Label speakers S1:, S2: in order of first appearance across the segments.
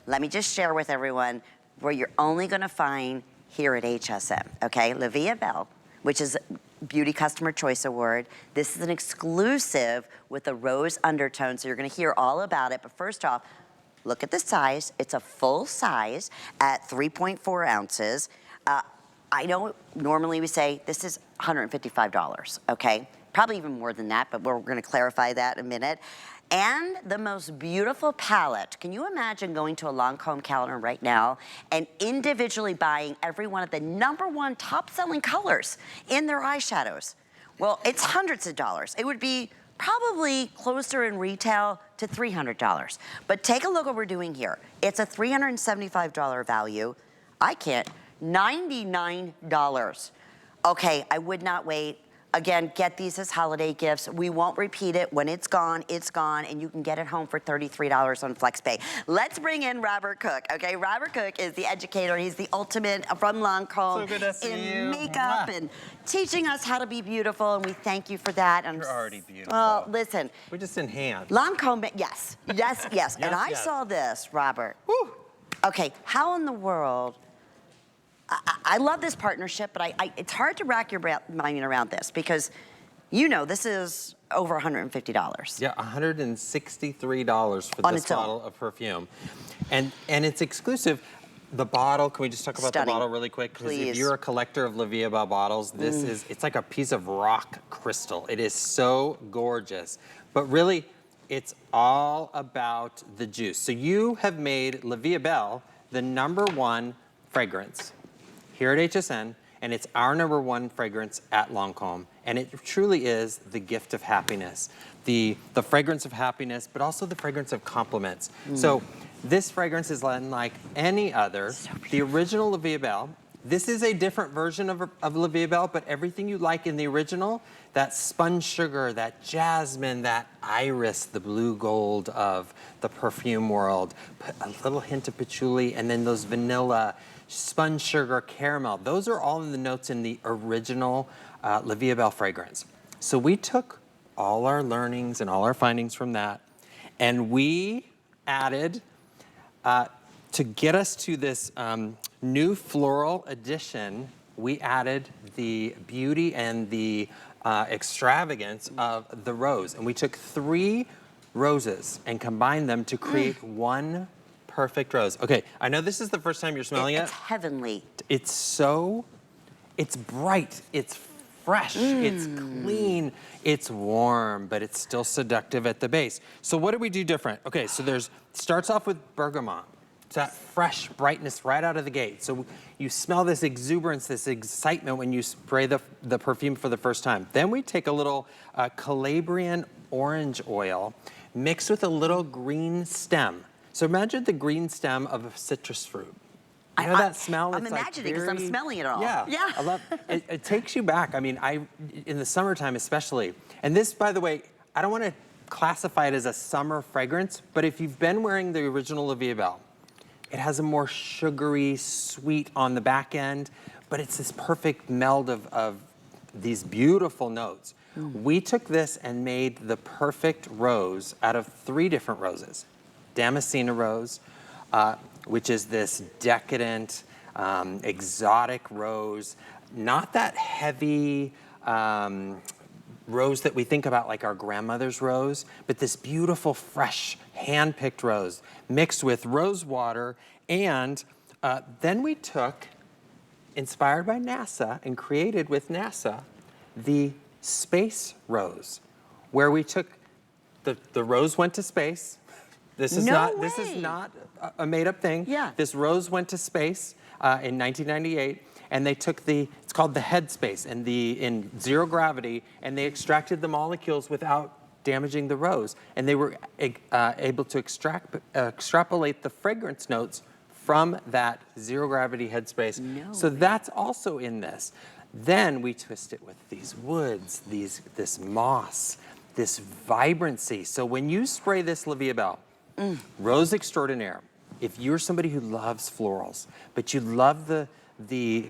S1: let me just share with everyone where you're only gonna find here at HSN, okay? La Vie Belle, which is Beauty Customer Choice Award. This is an exclusive with a rose undertone, so you're gonna hear all about it. But first off, look at the size. It's a full size at 3.4 ounces. I know normally we say this is $155, okay? Probably even more than that, but we're gonna clarify that in a minute. And the most beautiful palette. Can you imagine going to a Lancome calendar right now and individually buying every one of the #1 top-selling colors in their eyeshadows? Well, it's hundreds of dollars. It would be probably closer in retail to $300. But take a look what we're doing here. It's a $375 value. I can't, $99. Okay, I would not wait. Again, get these as holiday gifts. We won't repeat it. When it's gone, and you can get it home for $33 on FlexPay. Let's bring in Robert Cook, okay? Robert Cook is the educator. He's the ultimate from Lancome in makeup and teaching us how to be beautiful, and we thank you for that.
S2: You're already beautiful.
S1: Well, listen.
S2: We're just enhanced.
S1: Lancome, yes, yes, yes. And I saw this, Robert.
S2: Woo.
S1: Okay, how in the world, I love this partnership, but it's hard to rack your mind around this because, you know, this is over $150.
S2: Yeah, $163 for this bottle of perfume. And it's exclusive. The bottle, can we just talk about the bottle really quick? Because if you're a collector of La Vie Belle bottles, this is, it's like a piece of rock crystal. It is so gorgeous. But really, it's all about the juice. So you have made La Vie Belle the #1 fragrance here at HSN, and it's our #1 fragrance at Lancome, and it truly is the gift of happiness. The fragrance of happiness, but also the fragrance of compliments. So this fragrance is unlike any other. The original La Vie Belle, this is a different version of La Vie Belle, but everything you like in the original, that spun sugar, that jasmine, that iris, the blue gold of the perfume world, a little hint of patchouli, and then those vanilla, spun sugar, caramel. Those are all in the notes in the original La Vie Belle fragrance. So we took all our learnings and all our findings from that, and we added, to get us to this new floral edition, we added the beauty and the extravagance of the rose. And we took 3 roses and combined them to create one perfect rose. Okay, I know this is the first time you're smelling it.
S1: It's heavenly.
S2: It's so, it's bright, it's fresh, it's clean, it's warm, but it's still seductive at the base. So what do we do different? Okay, so starts off with bergamot. It's that fresh brightness right out of the gate. So you smell this exuberance, this excitement when you spray the perfume for the first time. Then we take a little Calabrian orange oil mixed with a little green stem. So imagine the green stem of a citrus fruit. You know that smell?
S1: I'm imagining because I'm smelling it all.
S2: Yeah, I love it. It takes you back. I mean, in the summertime especially. And this, by the way, I don't want to classify it as a summer fragrance, but if you've been wearing the original La Vie Belle, it has a more sugary, sweet on the back end, but it's this perfect meld of these beautiful notes. We took this and made the perfect rose out of 3 different roses. Damascena rose, which is this decadent, exotic rose, not that heavy rose that we think about like our grandmother's rose, but this beautiful, fresh, hand-picked rose mixed with rose water. And then we took, inspired by NASA and created with NASA, the space rose, where we took, the rose went to space. This is not a made-up thing.
S1: Yeah.
S2: This rose went to space in 1998, and they took it's called the headspace, and in 0 gravity, and they extracted the molecules without damaging the rose, and they were able to extrapolate the fragrance notes from that 0 gravity headspace. So that's also in this. Then we twist it with these woods, this moss, this vibrancy. So when you spray this La Vie Belle, Rose Extraordinaire, if you're somebody who loves florals, but you love the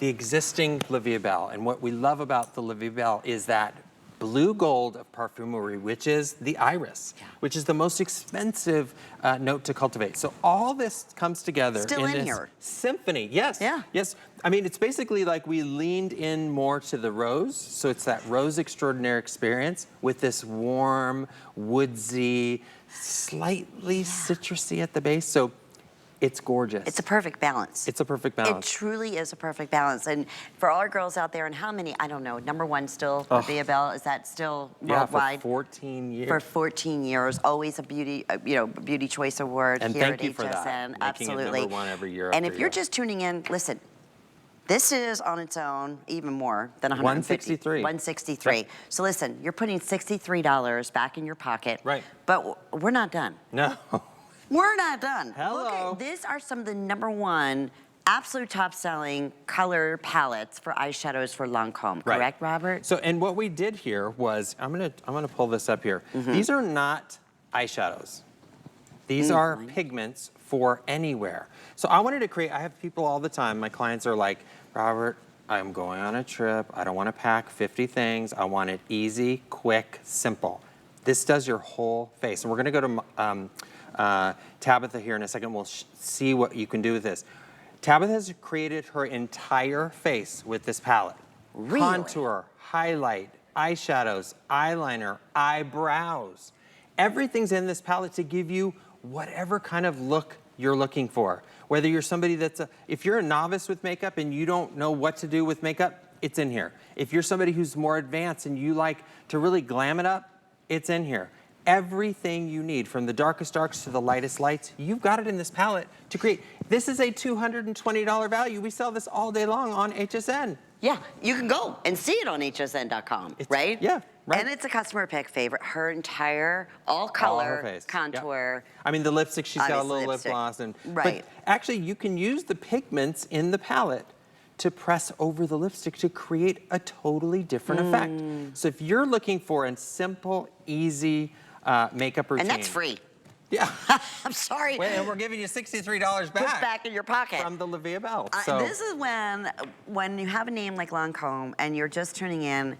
S2: existing La Vie Belle, and what we love about the La Vie Belle is that blue gold of perfumery, which is the iris, which is the most expensive note to cultivate. So all this comes together
S1: Still in
S2: this
S1: here.
S2: symphony. Yes.
S1: Yeah.
S2: Yes. I mean, it's basically like we leaned in more to the rose. So it's that rose extraordinaire experience with this warm, woodsy, slightly citrusy at the base. So it's gorgeous.
S1: It's a perfect balance.
S2: It's a perfect balance.
S1: It truly is a perfect balance. And for all our girls out there, and how many, I don't know, #1 still for Belle, is that still worldwide?
S2: Yeah, for 14 years.
S1: For 14 years, always a beauty, beauty choice award
S2: and
S1: here
S2: thank
S1: at
S2: you for
S1: HSN.
S2: that. Making
S1: Absolutely.
S2: it #1 every year.
S1: And if you're just tuning in, listen, this is on its own even more than
S2: 163.
S1: 163.
S2: Yep.
S1: So listen, you're putting $63 back in your pocket.
S2: Right.
S1: But we're not done.
S2: No.
S1: We're not done.
S2: Hello.
S1: Look, these are some of the #1 absolute top-selling color palettes for eyeshadows for Lancome. Correct, Robert?
S2: So, and what we did here was, I'm gonna pull this up here. These are not eyeshadows. These are pigments for anywhere. So I wanted to create, I have people all the time, my clients are like, Robert, I'm going on a trip. I don't want to pack 50 things. I want it easy, quick, simple. This does your whole face. And we're gonna go to Tabitha here in a second. We'll see what you can do with this. Tabitha has created her entire face with this palette.
S1: Really?
S2: Contour, highlight, eyeshadows, eyeliner, eyebrows. Everything's in this palette to give you whatever kind of look you're looking for. Whether you're somebody that's, if you're a novice with makeup and you don't know what to do with makeup, it's in here. If you're somebody who's more advanced and you like to really glam it up, it's in here. Everything you need, from the darkest darks to the lightest lights, you've got it in this palette to create. This is a $220 value. We sell this all day long on HSN.
S1: Yeah, you can go and see it on hsn.com, right?
S2: Yeah, right.
S1: And it's a customer pick favorite. Her entire all-color contour.
S2: Yep. I mean, the lipstick, she's got a little lip
S1: lipstick.
S2: gloss.
S1: Right.
S2: But actually, you can use the pigments in the palette to press over the lipstick to create a totally different effect. So if you're looking for a simple, easy makeup routine.
S1: And that's free.
S2: Yeah.
S1: I'm sorry.
S2: Wait, and we're giving you $63 back.
S1: Put back in your pocket.
S2: From the Livia Belle. So.
S1: This is when you have a name like Lancome and you're just tuning in,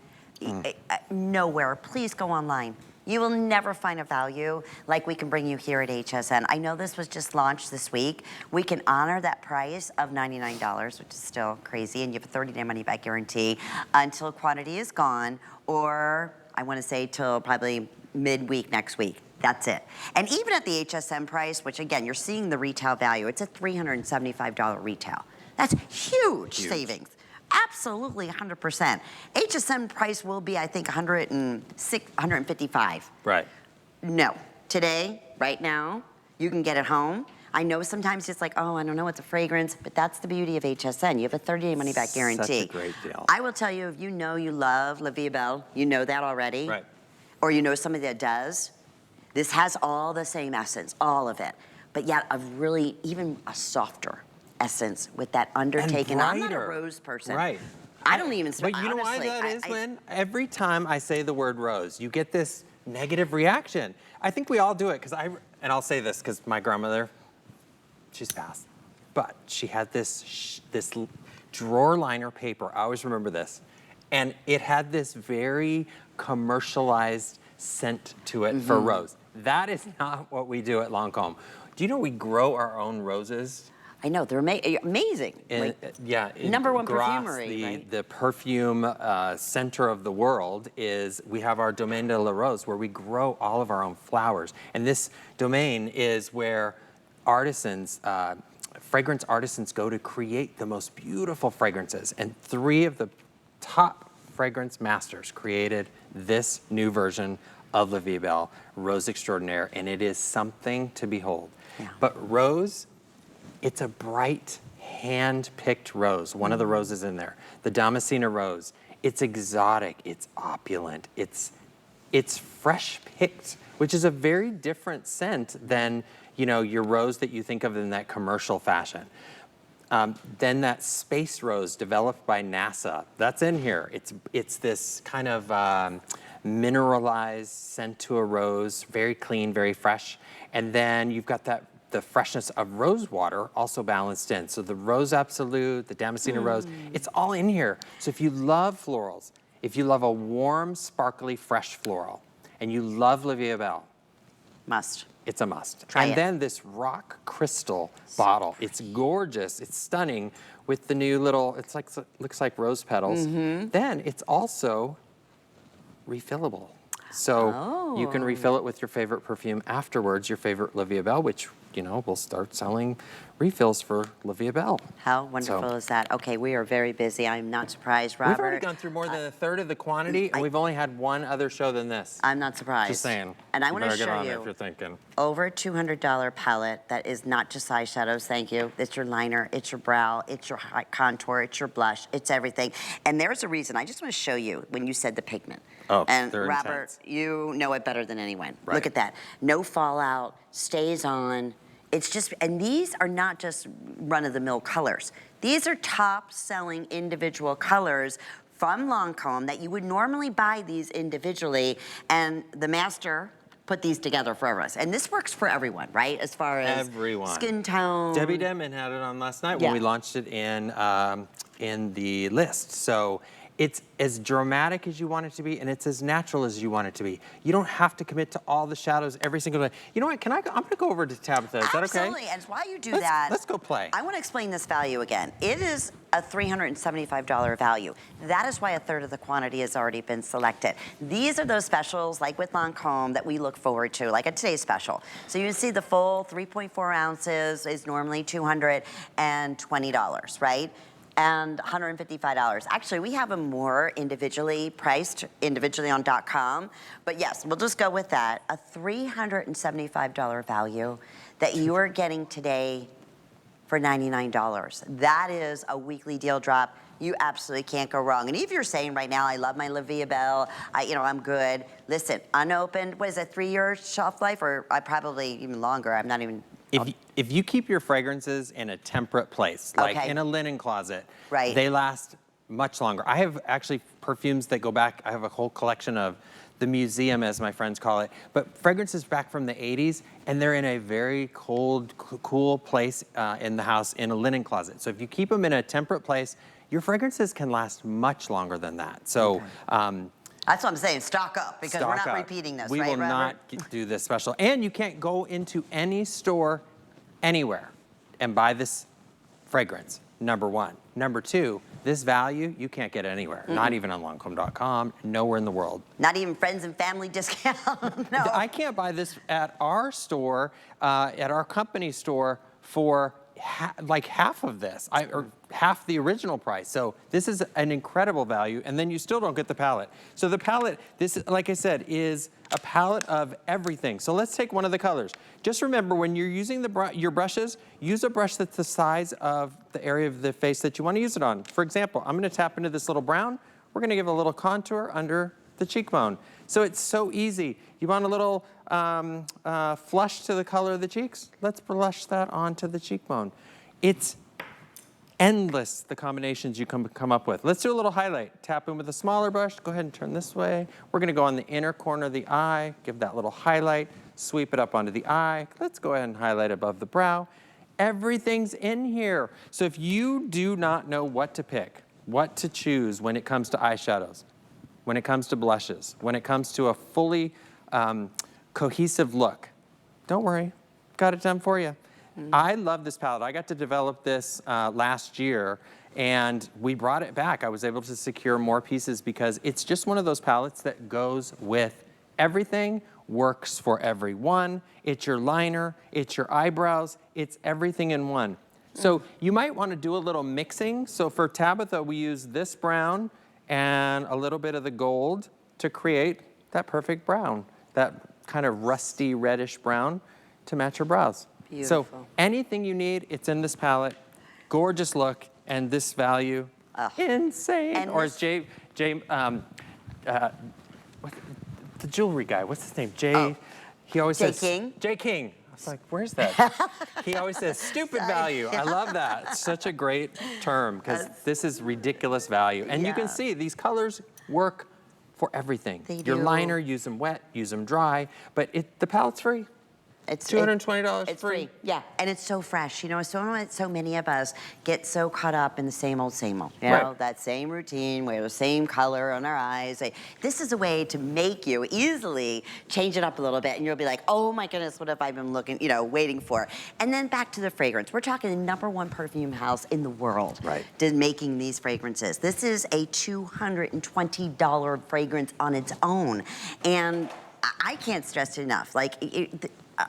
S1: nowhere, please go online. You will never find a value like we can bring you here at HSN. I know this was just launched this week. We can honor that price of $99, which is still crazy, and you have a 30-day money-back guarantee until quantity is gone, or I want to say till probably midweek next week. That's it. And even at the HSN price, which again, you're seeing the retail value, it's a $375 retail. That's huge savings. Absolutely 100%. HSN price will be, I think, $155.
S2: Right.
S1: No. Today, right now, you can get it home. I know sometimes it's like, oh, I don't know, it's a fragrance, but that's the beauty of HSN. You have a 30-day money-back guarantee.
S2: Such a great deal.
S1: I will tell you, if you know you love Livia Belle, you know that already.
S2: Right.
S1: Or you know somebody that does. This has all the same essence, all of it, but yet a really, even a softer essence with that undertaking. I'm not a rose person.
S2: Right.
S1: I don't even,
S2: But you know why that is, Lynn? Every time I say the word rose, you get this negative reaction. I think we all do it, and I'll say this because my grandmother, she's passed, but she had this drawer liner paper. I always remember this. And it had this very commercialized scent to it for rose. That is not what we do at Lancome. Do you know we grow our own roses?
S1: I know, they're amazing.
S2: Yeah.
S1: #1
S2: Grasse,
S1: perfumery, right?
S2: The perfume center of the world is, we have our Domaine de la Rose, where we grow all of our own flowers. And this domain is where artisans, fragrance artisans go to create the most beautiful fragrances. And 3 of the top fragrance masters created this new version of Livia Belle, Rose Extraordinaire, and it is something to behold.
S1: Yeah.
S2: But rose, it's a bright, hand-picked rose, one of the roses in there, the Damascena rose. It's exotic, it's opulent, it's fresh picked, which is a very different scent than, you know, your rose that you think of in that commercial fashion. Then that space rose developed by NASA, that's in here. It's this kind of mineralized scent to a rose, very clean, very fresh. And then you've got the freshness of rose water also balanced in. So the Rose Absolute, the Damascena Rose, it's all in here. So if you love florals, If you love a warm, sparkly, fresh floral, and you love La Vie Belle,
S1: must.
S2: It's a must.
S1: Try
S2: and
S1: it.
S2: then this rock crystal bottle. It's gorgeous. It's stunning with the new little, it's like, looks like rose petals. Then it's also refillable. So you can refill it with your favorite perfume afterwards, your favorite La Vie Belle, which, you know, we'll start selling refills for La Vie Belle.
S1: How wonderful is that? Okay, we are very busy. I'm not surprised, Robert.
S2: We've already gone through more than a third of the quantity, and we've only had one other show than this.
S1: I'm not surprised.
S2: Just saying.
S1: And I want to
S2: better get
S1: show
S2: on it
S1: you
S2: if you're thinking.
S1: over $200 palette that is not just eyeshadows, thank you. It's your liner, it's your brow, it's your contour, it's your blush, it's everything. And there's a reason. I just want to show you when you said the pigment.
S2: Oh,
S1: and
S2: they're
S1: Robert,
S2: intense.
S1: you know it better than anyone.
S2: Right.
S1: Look at that. No fallout, stays on. It's just, and these are not just run-of-the-mill colors. These are top-selling individual colors from Lancome that you would normally buy these individually, and the master put these together for us. And this works for everyone, right? As far as
S2: everyone.
S1: Skin tone.
S2: Debbie Denman had it on last night when we launched it in the list. So it's as dramatic as you want it to be, and it's as natural as you want it to be. You don't have to commit to all the shadows every single day. You know what? I'm gonna go over to Tabitha. Is that okay?
S1: Absolutely. And while you do that,
S2: let's go play.
S1: I want to explain this value again. It is a $375 value. That is why a third of the quantity has already been selected. These are those specials, like with Lancome, that we look forward to, like a today's special. So you can see the full 3.4 ounces is normally $220, right? And $155. Actually, we have them more individually priced, individually on .com. But yes, we'll just go with that. A $375 value that you are getting today for $99. That is a weekly deal drop. You absolutely can't go wrong. And if you're saying right now, I love my La Vie Belle, I'm good. Listen, unopened, what is it, 3-year shelf life? Or I probably even longer, I'm not even.
S2: If you keep your fragrances in a temperate place, like in a linen closet, they last much longer. I have actually perfumes that go back, I have a whole collection of the museum, as my friends call it, but fragrances back from the 80s, and they're in a very cold, cool place in the house in a linen closet. So if you keep them in a temperate place, your fragrances can last much longer than that. So.
S1: That's what I'm saying, stock up, because we're not repeating this,
S2: we
S1: right,
S2: will
S1: Robert?
S2: not do this special. And you can't go into any store anywhere and buy this fragrance, number one. Number two, this value, you can't get anywhere, not even on Lancome.com, nowhere in the world.
S1: Not even friends and family discount, no.
S2: I can't buy this at our store, at our company store for like half of this, or half the original price. So this is an incredible value, and then you still don't get the palette. So the palette, this, like I said, is a palette of everything. So let's take one of the colors. Just remember, when you're using your brushes, use a brush that's the size of the area of the face that you want to use it on. For example, I'm going to tap into this little brown. We're going to give a little contour under the cheekbone. So it's so easy. You want a little flush to the color of the cheeks? Let's blush that onto the cheekbone. It's endless, the combinations you come up with. Let's do a little highlight. Tap in with a smaller brush. Go ahead and turn this way. We're gonna go on the inner corner of the eye, give that little highlight, sweep it up onto the eye. Let's go ahead and highlight above the brow. Everything's in here. So if you do not know what to pick, what to choose when it comes to eyeshadows, when it comes to blushes, when it comes to a fully cohesive look, don't worry, got it done for you. I love this palette. I got to develop this last year, and we brought it back. I was able to secure more pieces because it's just one of those palettes that goes with everything, works for everyone. It's your liner, it's your eyebrows, it's everything in one. So you might want to do a little mixing. So for Tabitha, we use this brown and a little bit of the gold to create that perfect brown, that kind of rusty reddish brown to match her brows.
S1: Beautiful.
S2: So anything you need, it's in this palette. Gorgeous look, and this value, insane.
S1: And
S2: or as the jewelry guy, what's his name? He always says,
S1: King?
S2: Jay King. I was like, where's that? He always says, stupid value. I love that. Such a great term, because this is ridiculous value. And you can see these colors work for everything.
S1: They
S2: Your
S1: do.
S2: liner, use them wet, use them dry, but the palette's free.
S1: It's
S2: $220
S1: it's
S2: free.
S1: Yeah, and it's so fresh. You know, so many of us get so caught up in the same old, same old. You know, that same routine, we have the same color on our eyes. This is a way to make you easily change it up a little bit, and you'll be like, oh my goodness, what have I been looking, you know, waiting for? And then back to the fragrance. We're talking the #1 perfume house in the world making these fragrances. This is a $220 fragrance on its own, and I can't stress it enough. Like,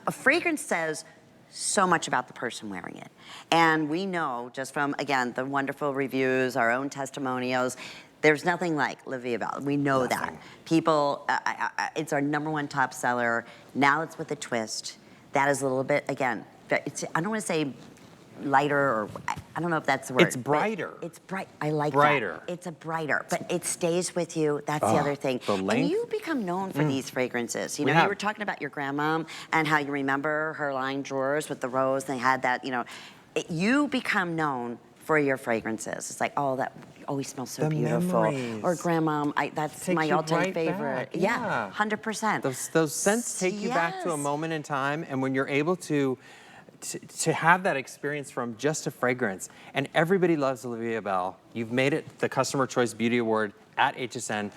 S1: a fragrance says so much about the person wearing it. And we know just from, again, the wonderful reviews, our own testimonials, there's nothing like La Vie Belle. We know that. People, it's our #1 top seller. Now it's with a twist. That is a little bit, again, I don't want to say lighter, or I don't know if that's the word.
S2: It's brighter.
S1: It's bright. I like
S2: brighter.
S1: That. It's a brighter, but it stays with you. That's the other thing.
S2: The length.
S1: And you become known for these fragrances. You know, you were talking about your grandmom and how you remember her lined drawers with the rose. They had that, you know. You become known for your fragrances. It's like, oh, that always smells so beautiful.
S2: Memories.
S1: Or grandmom, that's my all-time favorite.
S2: Back. Yeah,
S1: 100%.
S2: Those scents take you back to a moment in time, and when you're able to have that experience from just a fragrance, and everybody loves La Vie Belle. You've made it the Customer Choice Beauty Award at HSN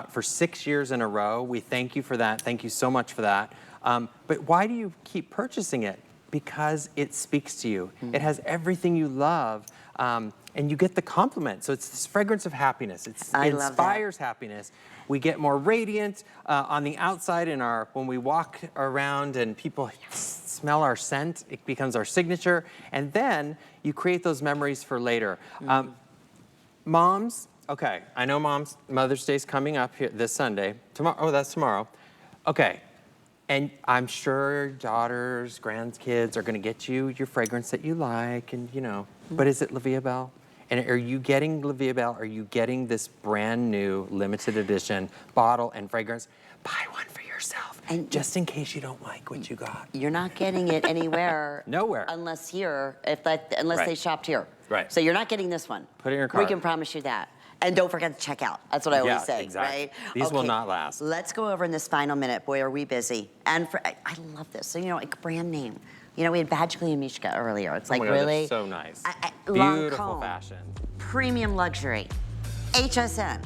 S2: for 6 years in a row. We thank you for that. Thank you so much for that. But why do you keep purchasing it? Because it speaks to you. It has everything you love, and you get the compliment. So it's this fragrance of happiness. It inspires happiness. We get more radiant on the outside when we walk around and people smell our scent. It becomes our signature, and then you create those memories for later. Moms, okay, I know Mother's Day's coming up here this Sunday. Tomorrow, oh, that's tomorrow. Okay, and I'm sure daughters, grandkids are gonna get you your fragrance that you like, and you know, but is it La Vie Belle? And are you getting La Vie Belle? Are you getting this brand new limited edition bottle and fragrance? Buy one for yourself, and just in case you don't like what you got.
S1: You're not getting it anywhere.
S2: Nowhere.
S1: Unless here, unless they shopped here.
S2: Right.
S1: So you're not getting this one.
S2: Put it in your cart.
S1: We can promise you that. And don't forget to check out. That's what I always say,
S2: exactly.
S1: right?
S2: These will not last.
S1: Let's go over in this final minute. Boy, are we busy. And I love this. So, you know, like brand name. You know, we had Badgley and Mishka earlier. It's like, really?
S2: That's so nice.
S1: Beautiful
S2: fashion.
S1: Premium luxury. HSN.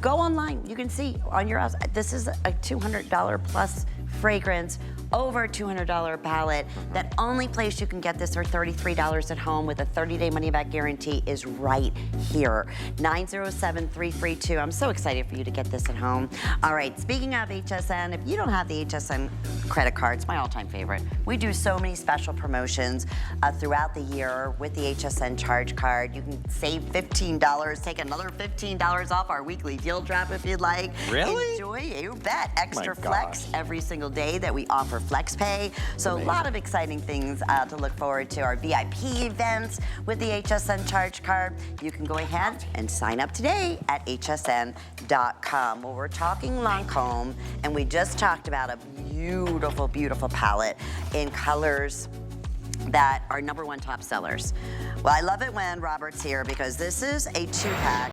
S1: Go online. You can see on your house. This is a $200 plus fragrance, over a $200 palette. That only place you can get this for $33 at home with a 30-day money-back guarantee is right here. 907-332. I'm so excited for you to get this at home. All right, speaking of HSN, if you don't have the HSN credit card, it's my all-time favorite. We do so many special promotions throughout the year with the HSN charge card. You can save $15, take another $15 off our weekly deal drop if you'd like.
S2: Really?
S1: Enjoy, you bet. Extra flex every single day that we offer flex pay. So a lot of exciting things to look forward to. Our VIP events with the HSN charge card. You can go ahead and sign up today at hsn.com. Well, we're talking Lancome, and we just talked about a beautiful, beautiful palette in colors that are #1 top sellers. Well, I love it when Robert's here because this is a 2-pack